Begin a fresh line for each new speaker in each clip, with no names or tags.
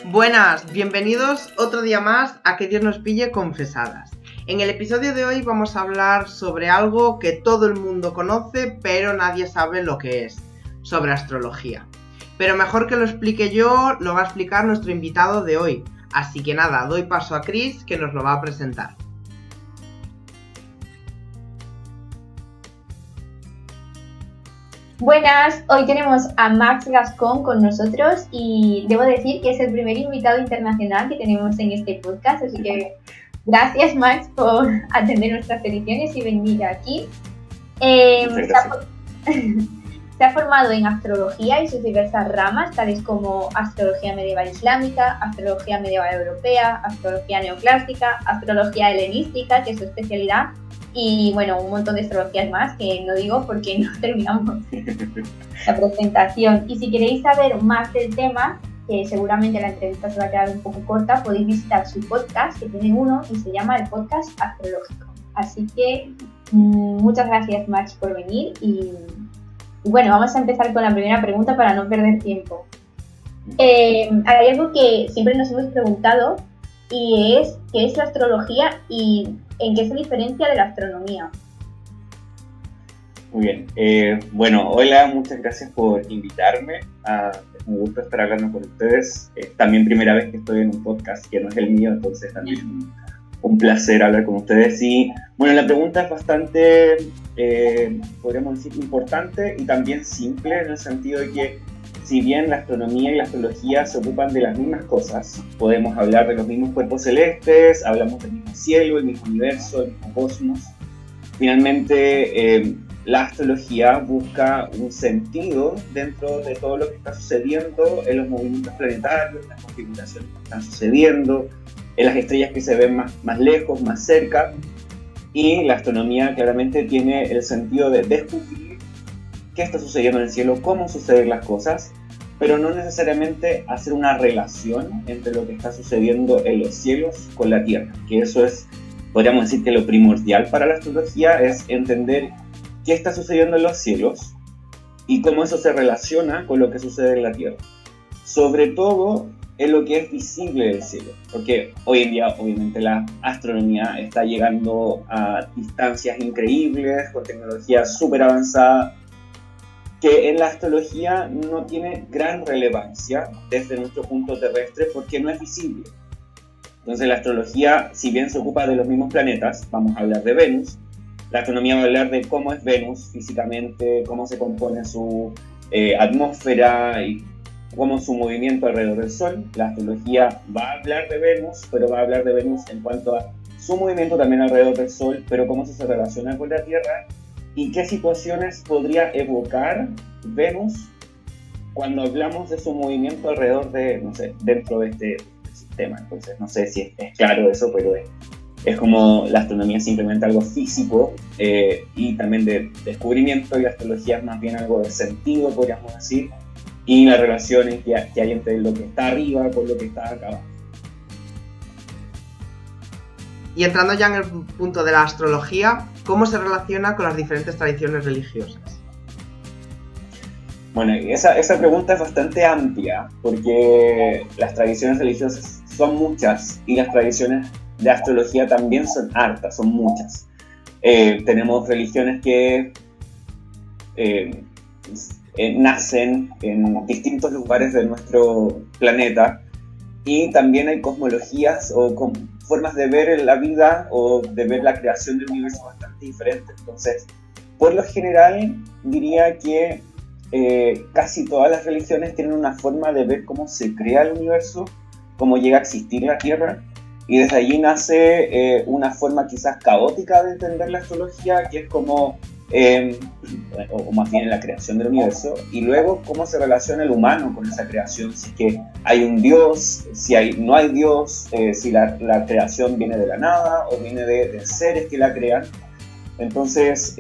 Buenas, bienvenidos otro día más a Que Dios nos pille confesadas. En el episodio de hoy vamos a hablar sobre algo que todo el mundo conoce, pero nadie sabe lo que es, sobre astrología. Pero mejor que lo explique yo, lo va a explicar nuestro invitado de hoy. Así que nada, doy paso a Chris, que nos lo va a presentar.
Buenas, hoy tenemos a Max Gascón con nosotros y debo decir que es el primer invitado internacional que tenemos en este podcast, así que gracias Max por atender nuestras peticiones y venir aquí. Se ha formado en astrología y sus diversas ramas, tales como astrología medieval islámica, astrología medieval europea, astrología neoclásica, astrología helenística, que es su especialidad, y bueno, un montón de astrologías más que no digo porque no terminamos la presentación. Y si queréis saber más del tema, que seguramente la entrevista se va a quedar un poco corta, podéis visitar su podcast, que tiene uno y se llama el Podcast Astrológico. Así que muchas gracias Max por venir y bueno, vamos a empezar con la primera pregunta para no perder tiempo. Hay algo que siempre nos hemos preguntado y es ¿qué es la astrología y en qué se diferencia de la astronomía?
Muy bien. Bueno, hola, muchas gracias por invitarme. Es un gusto estar hablando con ustedes. Es también primera vez que estoy en un podcast que no es el mío, entonces también es un placer hablar con ustedes. Y bueno, la pregunta es bastante, podríamos decir, importante y también simple en el sentido de que si bien la astronomía y la astrología se ocupan de las mismas cosas, podemos hablar de los mismos cuerpos celestes, hablamos del mismo cielo, el mismo universo, el mismo cosmos. Finalmente, la astrología busca un sentido dentro de todo lo que está sucediendo en los movimientos planetarios, en las configuraciones que están sucediendo, en las estrellas que se ven más lejos, más cerca. Y la astronomía claramente tiene el sentido de descubrir qué está sucediendo en el cielo, cómo suceden las cosas, pero no necesariamente hacer una relación entre lo que está sucediendo en los cielos con la Tierra, que eso es, podríamos decir que lo primordial para la astrología es entender qué está sucediendo en los cielos y cómo eso se relaciona con lo que sucede en la Tierra. Sobre todo en lo que es visible del cielo, porque hoy en día obviamente la astronomía está llegando a distancias increíbles, con tecnología súper avanzada, que en la astrología no tiene gran relevancia desde nuestro punto terrestre porque no es visible. Entonces la astrología, si bien se ocupa de los mismos planetas, vamos a hablar de Venus, la astronomía va a hablar de cómo es Venus físicamente, cómo se compone su atmósfera y cómo su movimiento alrededor del Sol. La astrología va a hablar de Venus, pero va a hablar de Venus en cuanto a su movimiento también alrededor del Sol, pero cómo eso se relaciona con la Tierra y qué situaciones podría evocar Venus cuando hablamos de su movimiento alrededor de, no sé, dentro de este sistema. Entonces, no sé si es claro eso, pero es como la astronomía es simplemente algo físico y también de descubrimiento, y la astrología es más bien algo de sentido, podríamos decir, y las relaciones que hay entre lo que está arriba con lo que está acá abajo.
Y entrando ya en el punto de la astrología, ¿cómo se relaciona con las diferentes tradiciones religiosas?
Bueno, esa pregunta es bastante amplia, porque las tradiciones religiosas son muchas y las tradiciones de astrología también son hartas, son muchas. Tenemos religiones que nacen en distintos lugares de nuestro planeta, y también hay cosmologías o formas de ver la vida o de ver la creación del universo bastante diferentes. Entonces, por lo general, diría que casi todas las religiones tienen una forma de ver cómo se crea el universo, cómo llega a existir la Tierra, y desde allí nace una forma quizás caótica de entender la astrología, que es como o más bien en la creación del universo, y luego cómo se relaciona el humano con esa creación, si es que hay un Dios, si no hay Dios, si la creación viene de la nada o viene de seres que la crean. Entonces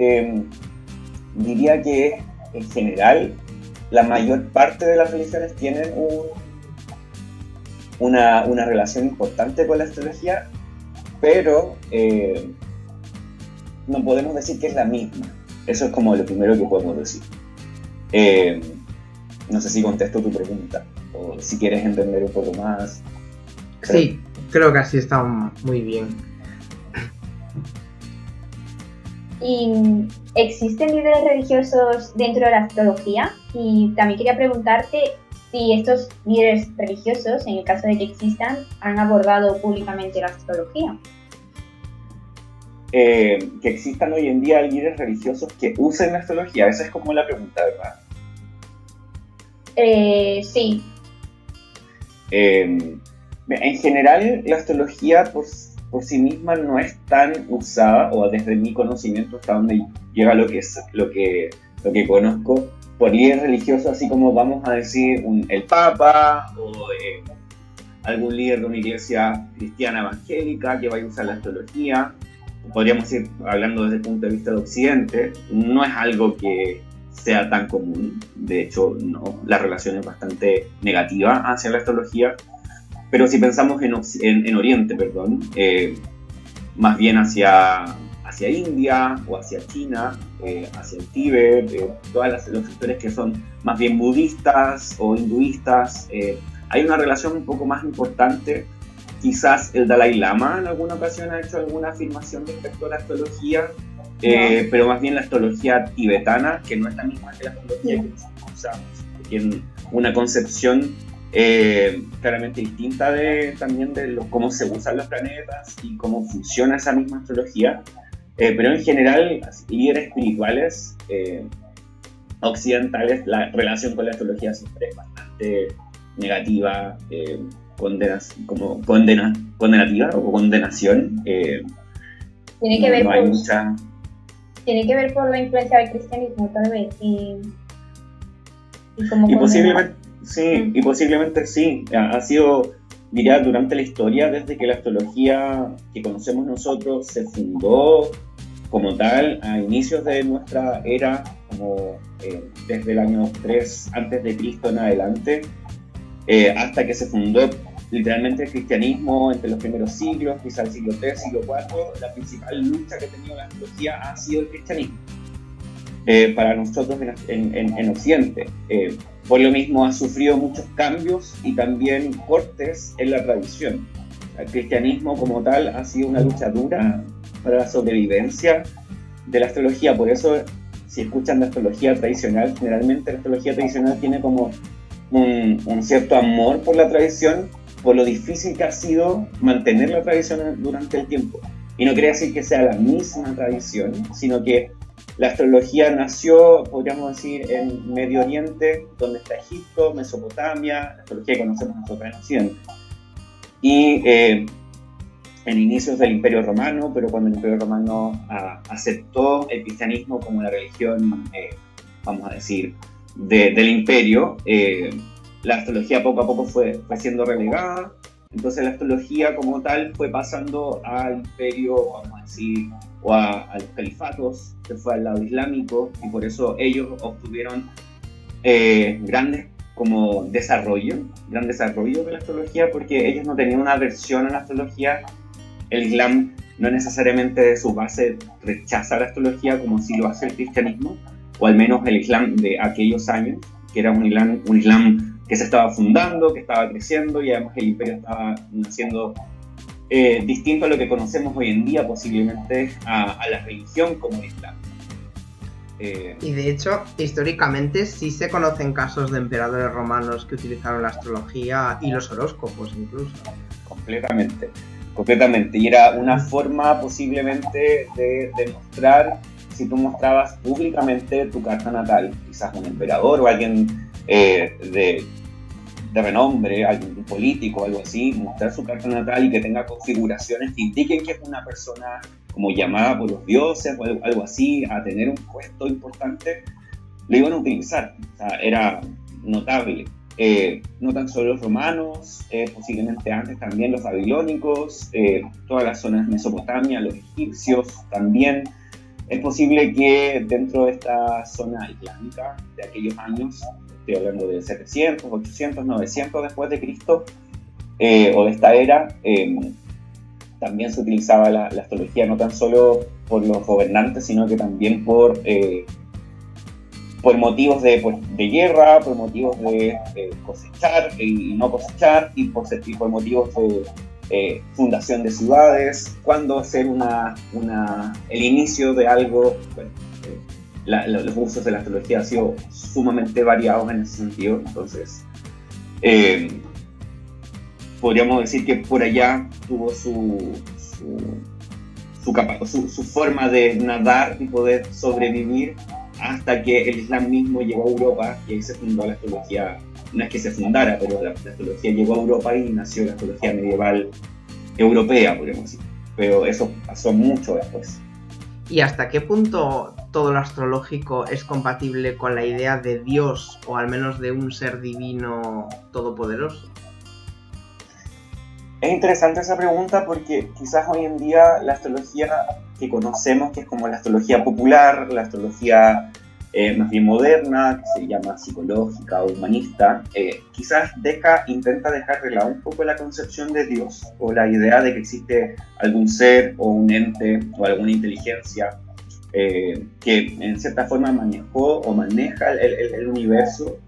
diría que en general la mayor parte de las religiones tienen una relación importante con la astrología, pero no podemos decir que es la misma. Eso es como lo primero que podemos decir. No sé si contesto tu pregunta. o si quieres entender un poco más.
Sí, creo que así está muy bien.
¿Y existen líderes religiosos dentro de la astrología? Y también quería preguntarte si estos líderes religiosos, en el caso de que existan, han abordado públicamente la astrología.
Que existan hoy en día líderes religiosos que usen la astrología, esa es como la pregunta, ¿verdad?
Sí.
En general, la astrología por sí misma no es tan usada, o desde mi conocimiento hasta donde llega lo que conozco, por líderes religiosos, así como vamos a decir el Papa o algún líder de una iglesia cristiana evangélica que vaya a usar la astrología. Podríamos ir hablando desde el punto de vista de Occidente, no es algo que sea tan común, de hecho no, la relación es bastante negativa hacia la astrología, pero si pensamos en Oriente, más bien hacia India o hacia China, hacia el Tíbet, todos los sectores que son más bien budistas o hinduistas, hay una relación un poco más importante. Quizás el Dalai Lama en alguna ocasión ha hecho alguna afirmación respecto a la astrología, pero más bien la astrología tibetana, que no es la misma que la astrología que nosotros usamos, que tiene una concepción claramente distinta también de cómo se usan los planetas y cómo funciona esa misma astrología, pero en general, líderes espirituales occidentales, la relación con la astrología siempre es bastante negativa, condenativa o condenación.
Tiene que ver tiene que ver por la influencia del cristianismo, tal vez, y
posiblemente sí, y posiblemente sí. Ha sido, diría, durante la historia, desde que la astrología que conocemos nosotros se fundó como tal a inicios de nuestra era, como desde el año 3 antes de Cristo en adelante, hasta que se fundó literalmente el cristianismo entre los primeros siglos, quizá el siglo III, siglo IV, la principal lucha que ha tenido la astrología ha sido el cristianismo. Para nosotros en Occidente. Por lo mismo ha sufrido muchos cambios y también cortes en la tradición. El cristianismo como tal ha sido una lucha dura para la sobrevivencia de la astrología. Por eso, si escuchan la astrología tradicional, generalmente la astrología tradicional tiene como un cierto amor por la tradición, por lo difícil que ha sido mantener la tradición durante el tiempo. Y no quiere decir que sea la misma tradición, sino que la astrología nació, podríamos decir, en Medio Oriente, donde está Egipto, Mesopotamia, la astrología que conocemos nosotros en Occidente. Y en inicios del Imperio Romano, pero cuando el Imperio Romano aceptó el cristianismo como la religión, vamos a decir, del imperio, la astrología poco a poco fue siendo relegada. Entonces la astrología como tal fue pasando al imperio, vamos a decir, o a los califatos, que fue al lado islámico, y por eso ellos obtuvieron grandes como gran desarrollo de la astrología, porque ellos no tenían una versión en la astrología. El Islam no necesariamente de su base rechaza la astrología como si lo hace el cristianismo, o al menos el Islam de aquellos años, que era un Islam que se estaba fundando, que estaba creciendo, y además el imperio estaba naciendo distinto a lo que conocemos hoy en día, posiblemente a la religión como el Islam.
Y de hecho, históricamente sí se conocen casos de emperadores romanos que utilizaron la astrología y los horóscopos incluso.
Completamente. Y era una forma posiblemente de demostrar, si tú mostrabas públicamente tu carta natal, quizás un emperador o alguien de renombre, algún político, algo así, mostrar su carta natal y que tenga configuraciones que indiquen que es una persona como llamada por los dioses o algo así, a tener un puesto importante, lo iban a utilizar. O sea, era notable. No tan solo los romanos, posiblemente antes también los babilónicos, todas las zonas de Mesopotamia, los egipcios también. Es posible que dentro de esta zona islámica de aquellos años, estoy hablando de 700, 800, 900 después de Cristo, o de esta era, también se utilizaba la astrología no tan solo por los gobernantes, sino que también por por motivos de guerra, por motivos de cosechar y no cosechar, y por motivos de fundación de ciudades, cuándo hacer el inicio de algo. Bueno, los usos de la astrología han sido sumamente variados en ese sentido, entonces podríamos decir que por allá tuvo su forma de nadar y poder sobrevivir hasta que el Islam mismo llegó a Europa y ahí se fundó la astrología. No es que se fundara, pero la astrología llegó a Europa y nació la astrología medieval europea, podríamos decir. Pero eso pasó mucho después.
¿Y hasta qué punto todo lo astrológico es compatible con la idea de Dios o al menos de un ser divino todopoderoso?
Es interesante esa pregunta porque quizás hoy en día la astrología que conocemos, que es como la astrología popular, la astrología más bien moderna, que se llama psicológica o humanista, quizás intenta dejar de lado un poco la concepción de Dios o la idea de que existe algún ser o un ente o alguna inteligencia que en cierta forma manejó o maneja el universo,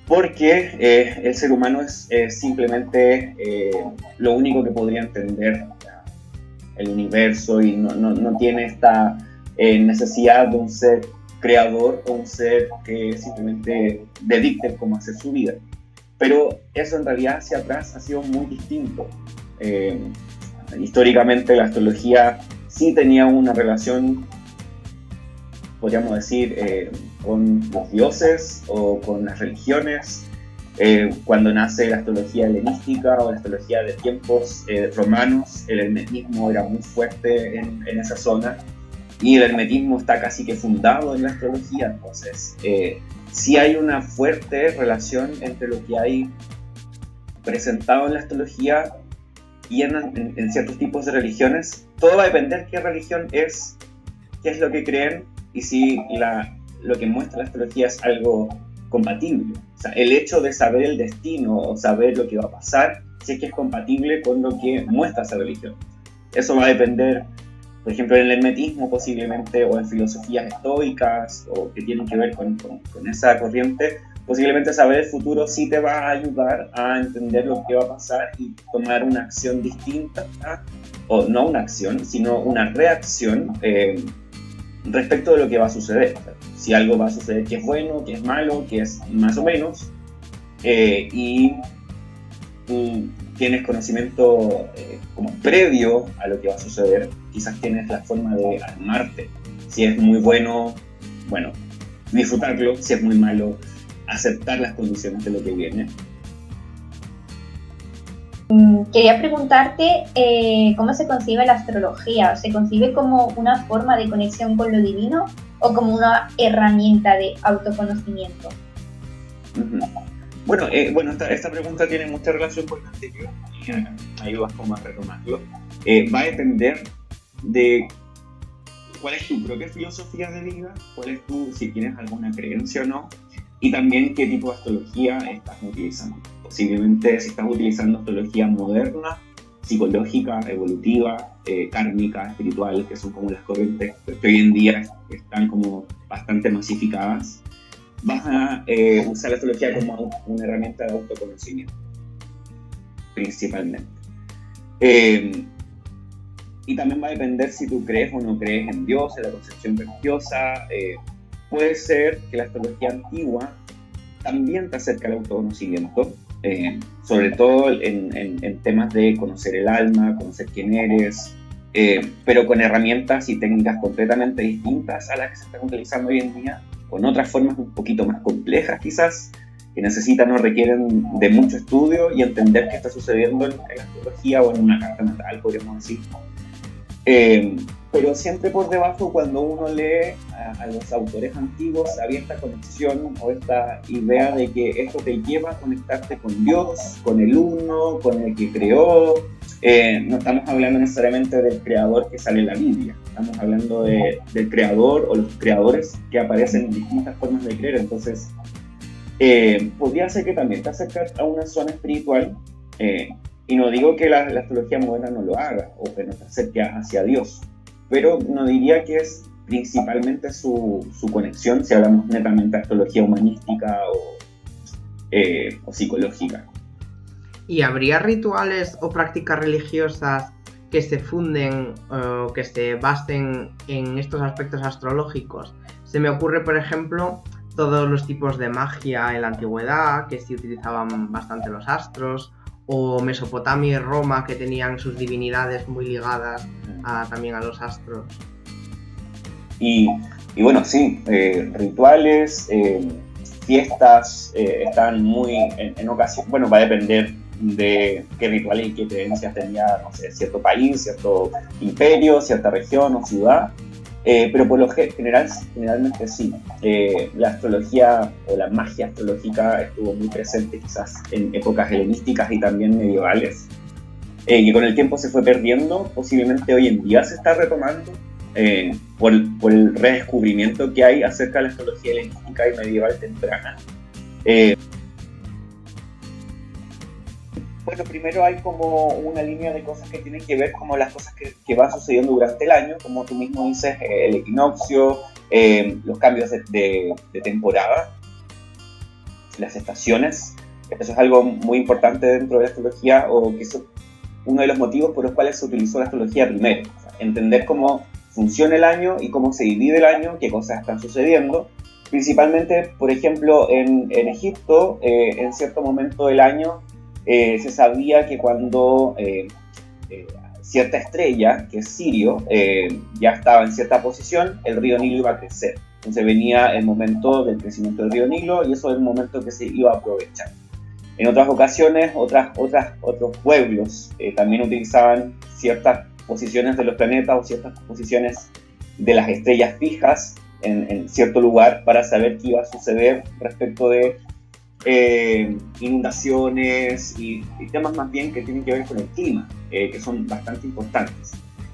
porque el ser humano es simplemente lo único que podría entender el universo y no tiene esta necesidad de un ser creador o un ser que simplemente le dicte cómo hacer su vida. Pero eso en realidad hacia atrás ha sido muy distinto. Históricamente la astrología sí tenía una relación, podríamos decir, con los dioses o con las religiones. Cuando nace la astrología helenística o la astrología de tiempos romanos, el hermetismo era muy fuerte en esa zona y el hermetismo está casi que fundado en la astrología. Entonces sí hay una fuerte relación entre lo que hay presentado en la astrología y en ciertos tipos de religiones. Todo va a depender qué religión es, qué es lo que creen y si lo que muestra la astrología es algo compatible. O sea, el hecho de saber el destino o saber lo que va a pasar, si es que es compatible con lo que muestra esa religión. Eso va a depender, por ejemplo, en el hermetismo posiblemente, o en filosofías estoicas, o que tienen que ver con esa corriente, posiblemente saber el futuro sí te va a ayudar a entender lo que va a pasar y tomar una acción distinta, o no una acción, sino una reacción respecto de lo que va a suceder. O sea, si algo va a suceder que es bueno, que es malo, que es más o menos, y tú tienes conocimiento como previo a lo que va a suceder, quizás tienes la forma de armarte. Si es muy bueno, disfrutarlo; si es muy malo, aceptar las condiciones de lo que viene.
Quería preguntarte cómo se concibe la astrología. ¿Se concibe como una forma de conexión con lo divino o como una herramienta de autoconocimiento?
Bueno, esta pregunta tiene mucha relación con la anterior y ahí vas como a retomarlo. Va a depender de cuál es tu propia filosofía de vida, si tienes alguna creencia o no, y también qué tipo de astrología estás utilizando. Posiblemente si estás utilizando astrología moderna, psicológica, evolutiva, kármica, espiritual, que son como las corrientes que hoy en día están como bastante masificadas, vas a usar la astrología como una herramienta de autoconocimiento, principalmente. Y también va a depender si tú crees o no crees en Dios, en la concepción religiosa. Puede ser que la astrología antigua también te acerca al autoconocimiento, sobre todo en temas de conocer el alma, conocer quién eres, pero con herramientas y técnicas completamente distintas a las que se están utilizando hoy en día, con otras formas un poquito más complejas quizás, que necesitan o requieren de mucho estudio y entender qué está sucediendo en la astrología o en una carta natal, podríamos decir. Pero siempre por debajo, cuando uno lee a los autores antiguos, había esta conexión o esta idea de que esto te lleva a conectarte con Dios, con el uno, con el que creó. No estamos hablando necesariamente del creador que sale en la Biblia, estamos hablando del creador o los creadores que aparecen en distintas formas de creer. Entonces, podría ser que también te acercas a una zona espiritual, y no digo que la astrología moderna no lo haga o que no te acerque hacia Dios, pero no diría que es principalmente su conexión, si hablamos netamente de astrología humanística o psicológica.
¿Y habría rituales o prácticas religiosas que se funden o que se basen en estos aspectos astrológicos? Se me ocurre, por ejemplo, todos los tipos de magia en la antigüedad, que sí utilizaban bastante los astros, o Mesopotamia y Roma, que tenían sus divinidades muy ligadas también a los astros.
Y bueno, sí, rituales, fiestas están muy en ocasión, bueno, va a depender de qué rituales y qué creencias tenía, no sé, cierto país, cierto imperio, cierta región o ciudad, pero por lo generalmente sí. La astrología o la magia astrológica estuvo muy presente quizás en épocas helenísticas y también medievales, que con el tiempo se fue perdiendo, posiblemente hoy en día se está retomando por el redescubrimiento que hay acerca de la astrología helenística y medieval temprana. Bueno, primero hay como una línea de cosas que tienen que ver como las cosas que van sucediendo durante el año, como tú mismo dices, el equinoccio, los cambios de temporada, las estaciones. Eso es algo muy importante dentro de la astrología, o que es uno de los motivos por los cuales se utilizó la astrología primero. O sea, entender cómo funciona el año y cómo se divide el año, qué cosas están sucediendo. Principalmente, por ejemplo, en Egipto, en cierto momento del año, se sabía que cuando cierta estrella, que es Sirio, ya estaba en cierta posición, el río Nilo iba a crecer. Entonces venía el momento del crecimiento del río Nilo y eso es el momento que se iba a aprovechar. En otras ocasiones, otros pueblos también utilizaban ciertas posiciones de los planetas o ciertas posiciones de las estrellas fijas en cierto lugar para saber qué iba a suceder respecto de inundaciones y temas más bien que tienen que ver con el clima, que son bastante importantes.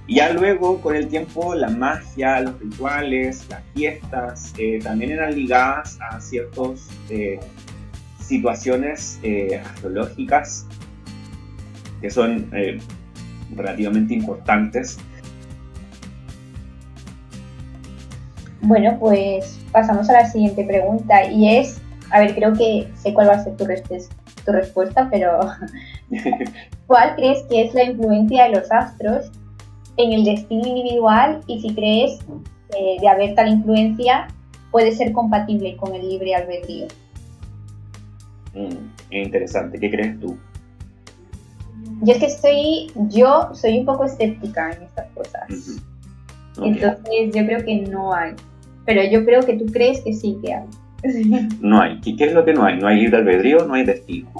Y ya luego, con el tiempo, la magia, los rituales, las fiestas también eran ligadas a ciertas situaciones astrológicas que son relativamente importantes.
Bueno, pues pasamos a la siguiente pregunta y es, a ver, creo que sé cuál va a ser tu respuesta, pero ¿cuál crees que es la influencia de los astros en el destino individual y si crees de haber tal influencia puede ser compatible con el libre albedrío?
Interesante, ¿qué crees tú?
Yo es que soy un poco escéptica en estas cosas. Uh-huh. Okay. Entonces yo creo que no hay, pero yo creo que tú crees que sí que hay.
No hay. ¿Qué es lo que no hay? ¿No hay libre albedrío? ¿No hay destino?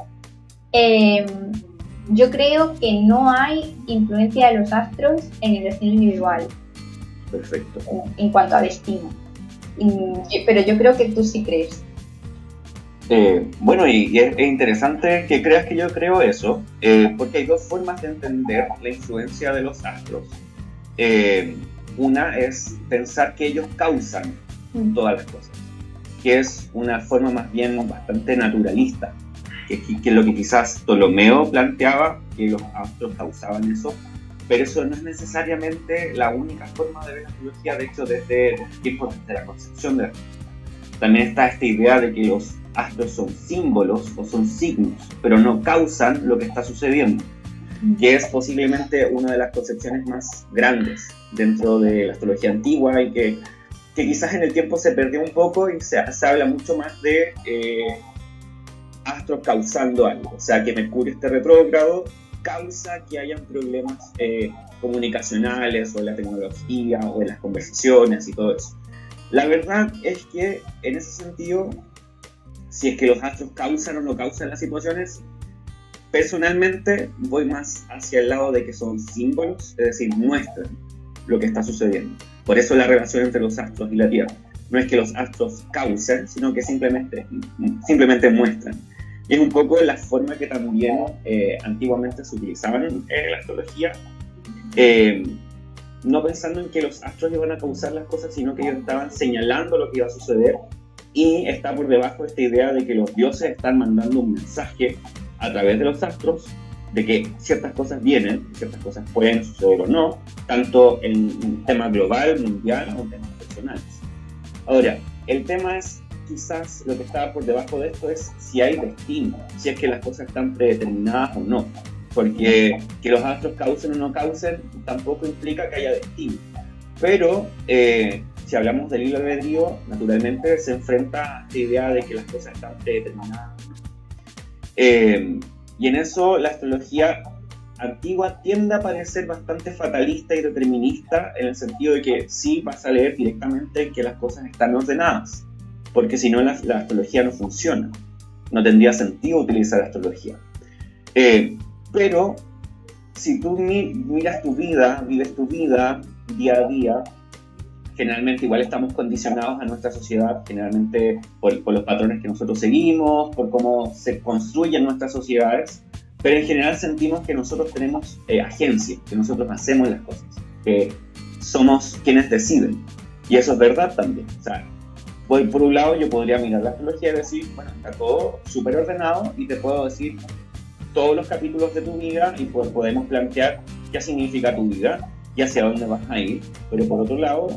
Yo creo que no hay influencia de los astros en el destino individual.
Perfecto.
En cuanto a destino. Pero yo creo que tú sí crees.
Bueno, y es interesante que creas que yo creo eso, porque hay dos formas de entender la influencia de los astros. Una es pensar que ellos causan todas las cosas, que es una forma más bien bastante naturalista, que es lo que quizás Ptolomeo planteaba, que los astros causaban eso, pero eso no es necesariamente la única forma de ver la astrología. De hecho, desde los tiempos de la concepción de la astrología, también está esta idea de que los astros son símbolos o son signos, pero no causan lo que está sucediendo, que es posiblemente una de las concepciones más grandes dentro de la astrología antigua y que quizás en el tiempo se perdió un poco y se habla mucho más de astros causando algo. O sea, que Mercurio esté retrógrado causa que hayan problemas comunicacionales o en la tecnología o en las conversaciones y todo eso. La verdad es que en ese sentido, si es que los astros causan o no causan las situaciones, personalmente voy más hacia el lado de que son símbolos, es decir, muestran lo que está sucediendo. Por eso la relación entre los astros y la Tierra. No es que los astros causen, sino que simplemente muestran. Y es un poco la forma que también antiguamente se utilizaban en la astrología, no pensando en que los astros iban a causar las cosas, sino que ellos estaban señalando lo que iba a suceder, y está por debajo esta idea de que los dioses están mandando un mensaje a través de los astros de que ciertas cosas vienen, ciertas cosas pueden suceder o no, tanto en un tema global, mundial, o un tema personales. Ahora, el tema es, quizás lo que está por debajo de esto es si hay destino, si es que las cosas están predeterminadas o no, porque que los astros causen o no causen tampoco implica que haya destino. Pero si hablamos del libre albedrío, naturalmente se enfrenta a esta idea de que las cosas están predeterminadas. Y en eso la astrología antigua tiende a parecer bastante fatalista y determinista, en el sentido de que sí vas a leer directamente que las cosas están ordenadas, porque si no la astrología no funciona, no tendría sentido utilizar astrología. Pero si tú miras tu vida, vives tu vida día a día, generalmente igual estamos condicionados a nuestra sociedad, generalmente por los patrones que nosotros seguimos, por cómo se construyen nuestras sociedades, pero en general sentimos que nosotros tenemos agencia, que nosotros hacemos las cosas, que somos quienes deciden. Y eso es verdad también. O sea, por un lado yo podría mirar la astrología y decir, bueno, está todo súper ordenado y te puedo decir todos los capítulos de tu vida y podemos plantear qué significa tu vida y hacia dónde vas a ir. Pero por otro lado,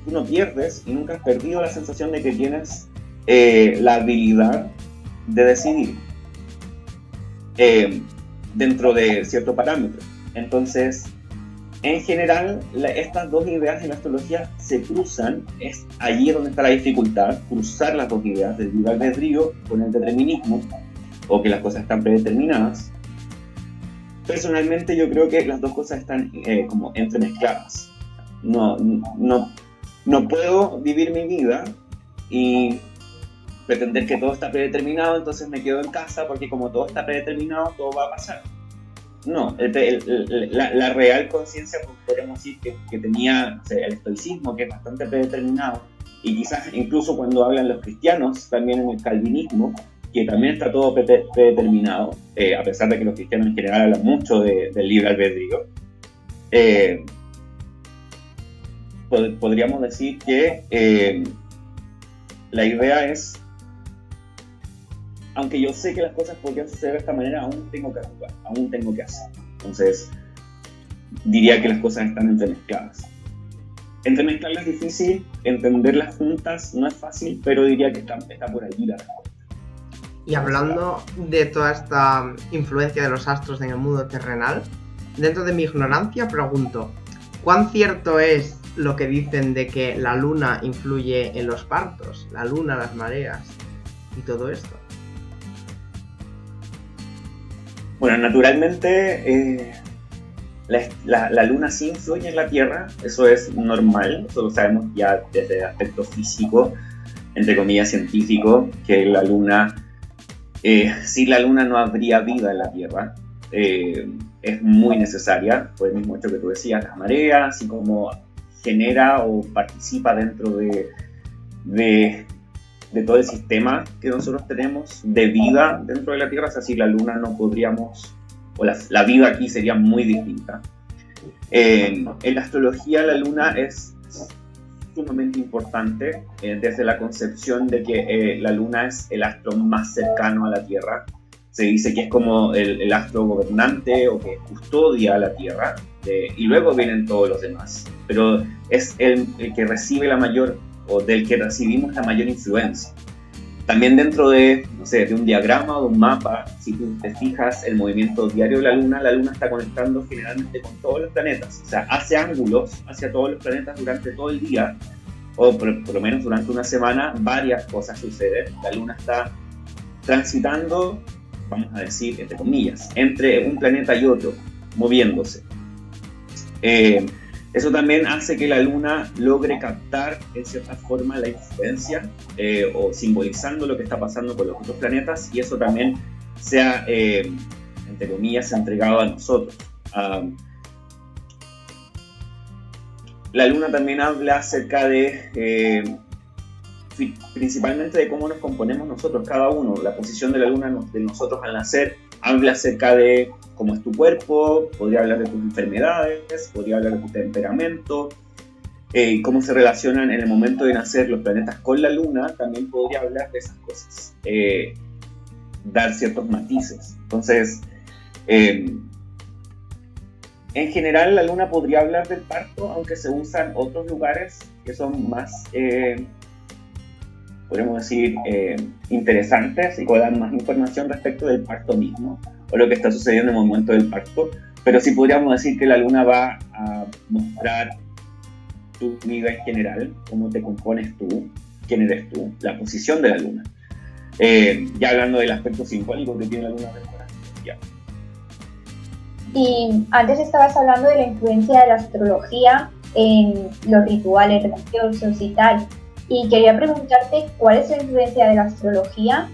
tú no pierdes y nunca has perdido la sensación de que tienes la habilidad de decidir dentro de cierto parámetro. Entonces, en general, estas dos ideas en la astrología se cruzan. Es allí donde está la dificultad, cruzar las dos ideas del libre albedrío con el determinismo, o que las cosas están predeterminadas. Personalmente yo creo que las dos cosas están como entremezcladas. No puedo vivir mi vida y pretender que todo está predeterminado, entonces me quedo en casa porque como todo está predeterminado, todo va a pasar. No, la real conciencia, podríamos decir, que tenía, o sea, el estoicismo, que es bastante predeterminado, y quizás incluso cuando hablan los cristianos, también en el calvinismo, que también está todo predeterminado, a pesar de que los cristianos en general hablan mucho del libre albedrío. Podríamos decir que la idea es, aunque yo sé que las cosas podrían suceder de esta manera, aún tengo que actuar, aún tengo que hacer. Entonces, diría que las cosas están entremezcladas. Entremezclarlas es difícil, entenderlas juntas no es fácil, pero diría que está por allí la respuesta.
Y hablando de toda esta influencia de los astros en el mundo terrenal, dentro de mi ignorancia pregunto, ¿cuán cierto es lo que dicen de que la luna influye en los partos, la luna, las mareas y todo esto?
Bueno, naturalmente la luna sí influye en la Tierra, eso es normal, eso lo sabemos ya desde el aspecto físico, entre comillas científico, que la luna, sin la luna no habría vida en la Tierra. Es muy necesaria, por el mismo hecho que tú decías, las mareas, y cómo genera o participa dentro de todo el sistema que nosotros tenemos de vida dentro de la Tierra. O sea, sin la luna no podríamos, o la vida aquí sería muy distinta. En la astrología la luna es sumamente importante desde la concepción de que la luna es el astro más cercano a la Tierra. Se dice que es como el astro gobernante o que custodia a la Tierra, y luego vienen todos los demás, pero es el que recibe la mayor, o del que recibimos la mayor influencia. También dentro de, no sé, de un diagrama o de un mapa, si tú te fijas el movimiento diario de la luna está conectando generalmente con todos los planetas, o sea, hace ángulos hacia todos los planetas durante todo el día, o por lo menos durante una semana, varias cosas suceden. La luna está transitando, vamos a decir, entre comillas, entre un planeta y otro, moviéndose. Eso también hace que la luna logre captar, en cierta forma, la influencia o simbolizando lo que está pasando con los otros planetas, y eso también sea, entre comillas, entregado a nosotros. La luna también habla acerca de, principalmente de cómo nos componemos nosotros, cada uno. La posición de la luna de nosotros al nacer habla acerca de cómo es tu cuerpo, podría hablar de tus enfermedades, podría hablar de tu temperamento, cómo se relacionan en el momento de nacer los planetas con la luna, también podría hablar de esas cosas, dar ciertos matices. Entonces, en En general, la luna podría hablar del parto, aunque se usan otros lugares que son más, podemos decir, interesantes y que dan más información respecto del parto mismo o lo que está sucediendo en el momento del parto. Pero sí podríamos decir que la luna va a mostrar tu vida en general, cómo te compones tú, quién eres tú, la posición de la luna. Ya hablando del aspecto simbólico que tiene la luna dentro de la astrología.
Y antes estabas hablando de la influencia de la astrología en los rituales religiosos y tal. Y quería preguntarte cuál es la influencia de la astrología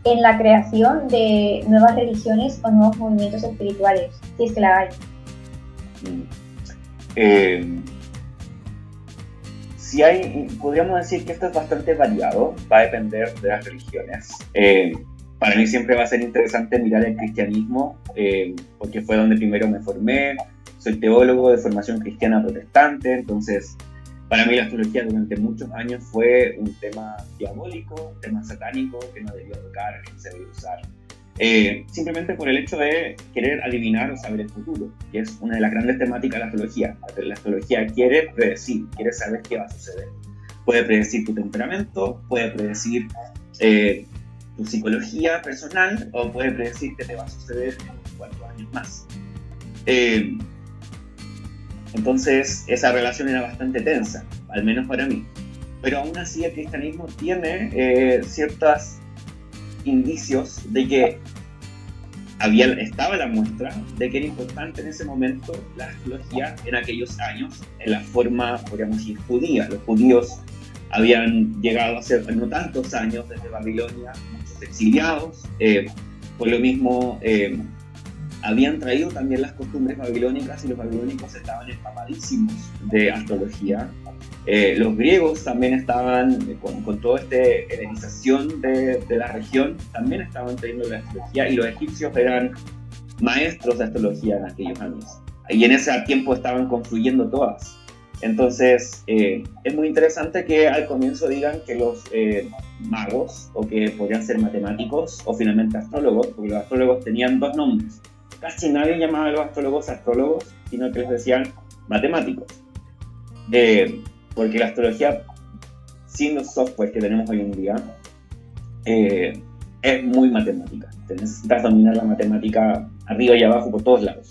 en la creación de nuevas religiones o nuevos movimientos espirituales, si es que la hay.
Si hay, podríamos decir que esto es bastante variado, va a depender de las religiones. Para mí siempre va a ser interesante mirar el cristianismo, porque fue donde primero me formé. Soy teólogo de formación cristiana protestante, entonces para mí la astrología durante muchos años fue un tema diabólico, un tema satánico que no debía tocar, que no se debía usar. Simplemente por el hecho de querer adivinar o saber el futuro, que es una de las grandes temáticas de la astrología. La astrología quiere predecir, quiere saber qué va a suceder. Puede predecir tu temperamento, puede predecir tu psicología personal o puede predecir qué te va a suceder en unos 4 años más. Entonces esa relación era bastante tensa, al menos para mí. Pero aún así el cristianismo tiene ciertos indicios de que estaba la muestra de que era importante en ese momento la astrología en aquellos años, en la forma, podríamos decir, judía. Los judíos habían llegado a ser no tantos años desde Babilonia, muchos exiliados, por lo mismo habían traído también las costumbres babilónicas y los babilónicos estaban empapadísimos de astrología. Los griegos también estaban, con toda esta helenización de la región, también estaban trayendo la astrología y los egipcios eran maestros de astrología en aquellos años. Y en ese tiempo estaban confluyendo todas. Entonces, es muy interesante que al comienzo digan que los magos, o que podrían ser matemáticos, o finalmente astrólogos, porque los astrólogos tenían 2 nombres. Casi nadie llamaba a los astrólogos, sino que les decían matemáticos. Porque la astrología, sin los softwares que tenemos hoy en día, es muy matemática. Necesitas dominar la matemática arriba y abajo por todos lados.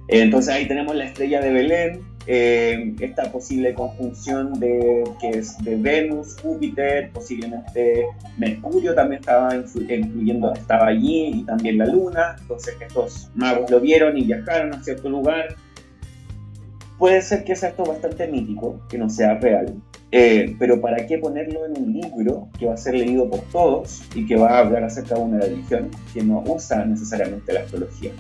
Entonces ahí tenemos la estrella de Belén, esta posible conjunción de Venus, Júpiter, posiblemente Mercurio también estaba allí, y también la Luna. Entonces estos magos lo vieron y viajaron a cierto lugar. Puede ser que sea esto bastante mítico, que no sea real, pero ¿para qué ponerlo en un libro que va a ser leído por todos y que va a hablar acerca de una religión que no usa necesariamente la astrología?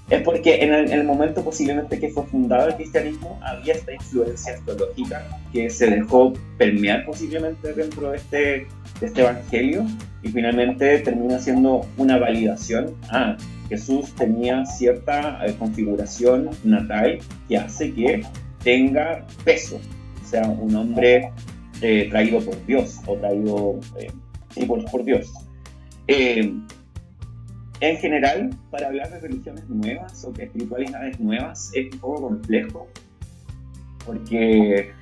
Es porque en el momento posiblemente que fue fundado el cristianismo había esta influencia astrológica que se dejó permear posiblemente dentro de este evangelio y finalmente termina siendo una validación. Jesús tenía cierta configuración natal que hace que tenga peso, o sea, un hombre traído por Dios o traído por Dios. En general, para hablar de religiones nuevas o de espiritualidades nuevas es un poco complejo, porque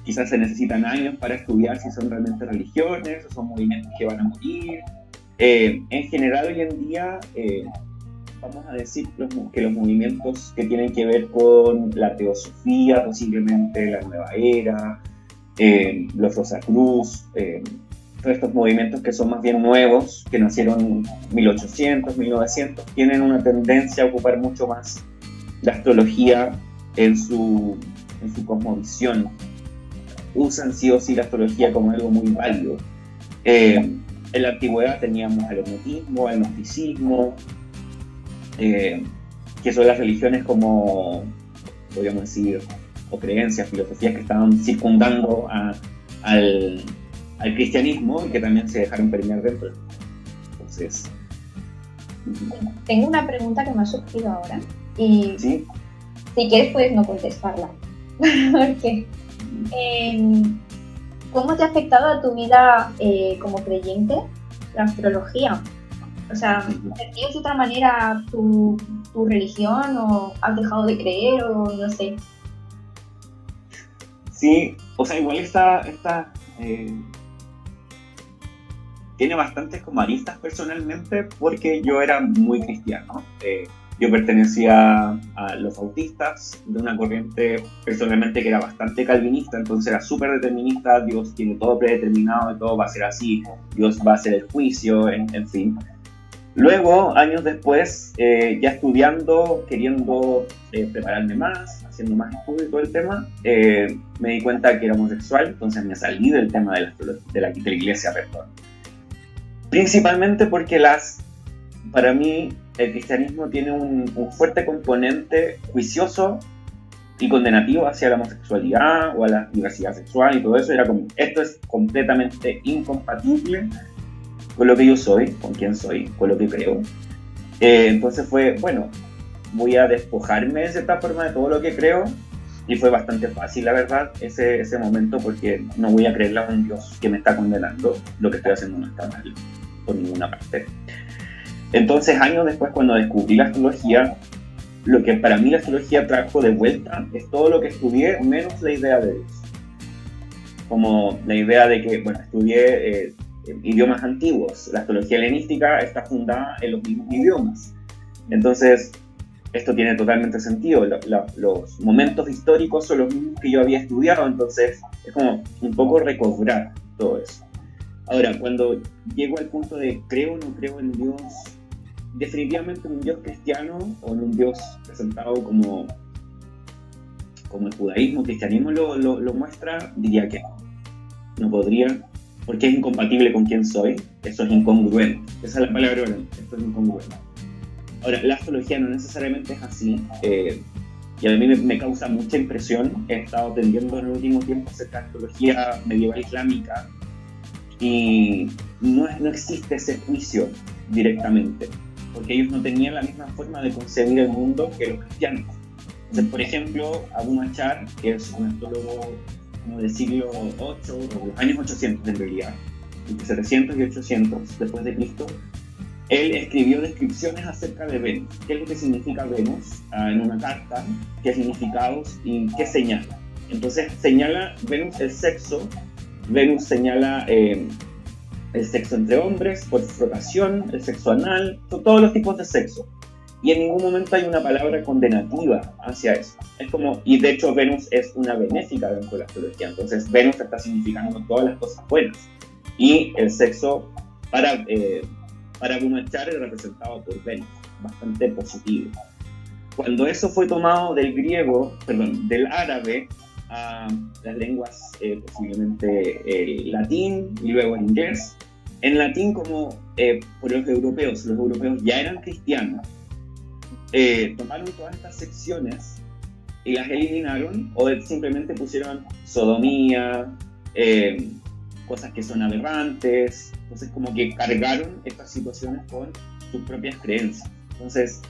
quizás se necesitan años para estudiar si son realmente religiones o son movimientos que van a morir. En general, hoy en día, vamos a decir que los movimientos que tienen que ver con la teosofía, posiblemente la nueva era, los Rosacruz, todos estos movimientos que son más bien nuevos, que nacieron en 1800, 1900, tienen una tendencia a ocupar mucho más la astrología en su cosmovisión. Usan sí o sí la astrología como algo muy válido. En la antigüedad teníamos el hermetismo, el gnosticismo, que son las religiones como, podríamos decir, o creencias, filosofías que estaban circundando al cristianismo y que también se dejaron permear dentro. Entonces,
tengo una pregunta que me ha surgido ahora y
¿sí?
Si quieres puedes no contestarla. Porque, ¿cómo te ha afectado a tu vida como creyente la astrología? O sea, ¿percibes de otra manera tu religión o has dejado de creer o no sé?
Sí, o sea, igual tiene bastantes como aristas personalmente porque yo era muy cristiano. Yo pertenecía a los bautistas, de una corriente personalmente que era bastante calvinista, entonces era súper determinista. Dios tiene todo predeterminado y todo va a ser así, Dios va a hacer el juicio, en fin. Luego, años después, ya estudiando, queriendo prepararme más, haciendo más estudio y todo el tema, me di cuenta que era homosexual, entonces me salí del tema de la iglesia, perdón. Principalmente porque para mí el cristianismo tiene un fuerte componente juicioso y condenativo hacia la homosexualidad o a la diversidad sexual y todo eso. Era como, esto es completamente incompatible con lo que yo soy, con quién soy, con lo que creo. Entonces fue, bueno, voy a despojarme de cierta forma de todo lo que creo, y fue bastante fácil, la verdad, ese momento, porque no voy a creerle a un Dios que me está condenando. Lo que estoy haciendo no está mal, por ninguna parte. Entonces, años después, cuando descubrí la astrología, lo que para mí la astrología trajo de vuelta es todo lo que estudié, menos la idea de Dios. Como la idea de que, bueno, estudié idiomas antiguos. La astrología helenística está fundada en los mismos idiomas. Entonces, esto tiene totalmente sentido. Los momentos históricos son los mismos que yo había estudiado, entonces es como un poco recobrar todo eso. Ahora, cuando llego al punto de creo o no creo en Dios, definitivamente en un Dios cristiano o en un Dios presentado como el judaísmo, el cristianismo lo muestra, diría que no podría, porque es incompatible con quién soy. Eso es incongruente. Esa es la palabra, esto es incongruente. Ahora, la astrología no necesariamente es así, y a mí me causa mucha impresión. He estado aprendiendo en el último tiempo acerca de astrología medieval islámica, y no existe ese juicio directamente, porque ellos no tenían la misma forma de concebir el mundo que los cristianos. Entonces, por ejemplo, Abu Machar, que es un astrólogo como del siglo VIII, o de los años 800 en realidad, entre 700 y 800 después de Cristo, él escribió descripciones acerca de Venus. ¿Qué es lo que significa Venus en una carta? ¿Qué significados y qué señala? Entonces señala Venus el sexo. Venus señala el sexo entre hombres, por frotación, el sexo anal, todos los tipos de sexo. Y en ningún momento hay una palabra condenativa hacia eso. Es como, y de hecho Venus es una benéfica dentro de la astrología. Entonces Venus está significando todas las cosas buenas. Y el sexo para Abu Machar es representado por Venus, bastante positivo. Cuando eso fue tomado del árabe a las lenguas, posiblemente el latín y luego el inglés. En latín, como por los europeos ya eran cristianos, tomaron todas estas secciones y las eliminaron, o simplemente pusieron sodomía, cosas que son aberrantes. Entonces como que cargaron estas situaciones con sus propias creencias. Entonces,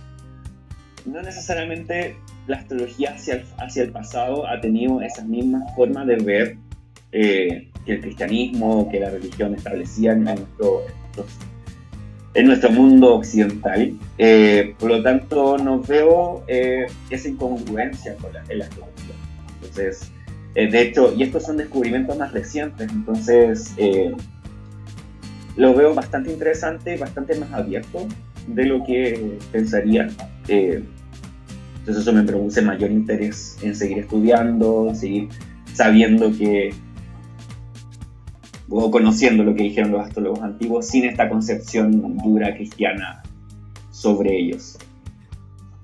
no necesariamente la astrología hacia el pasado ha tenido esas mismas formas de ver que el cristianismo, que la religión establecía en nuestro mundo occidental. Por lo tanto, no veo esa incongruencia en la astrología. Entonces, de hecho, y estos son descubrimientos más recientes, entonces lo veo bastante interesante, bastante más abierto de lo que pensaría. Entonces eso me produce mayor interés en seguir estudiando, seguir sabiendo o conociendo lo que dijeron los astrólogos antiguos sin esta concepción dura cristiana sobre ellos.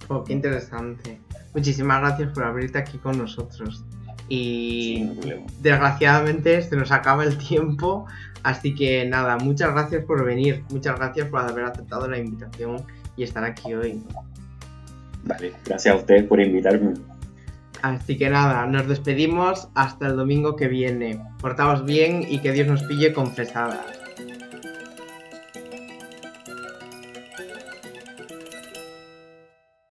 Oh, qué interesante. Muchísimas gracias por abrirte aquí con nosotros. Y sí, desgraciadamente se nos acaba el tiempo, así que nada, muchas gracias por venir, muchas gracias por haber aceptado la invitación y estar aquí hoy.
Vale, gracias a ustedes por invitarme.
Así que nada, nos despedimos hasta el domingo que viene. Portaos bien y que Dios nos pille confesadas.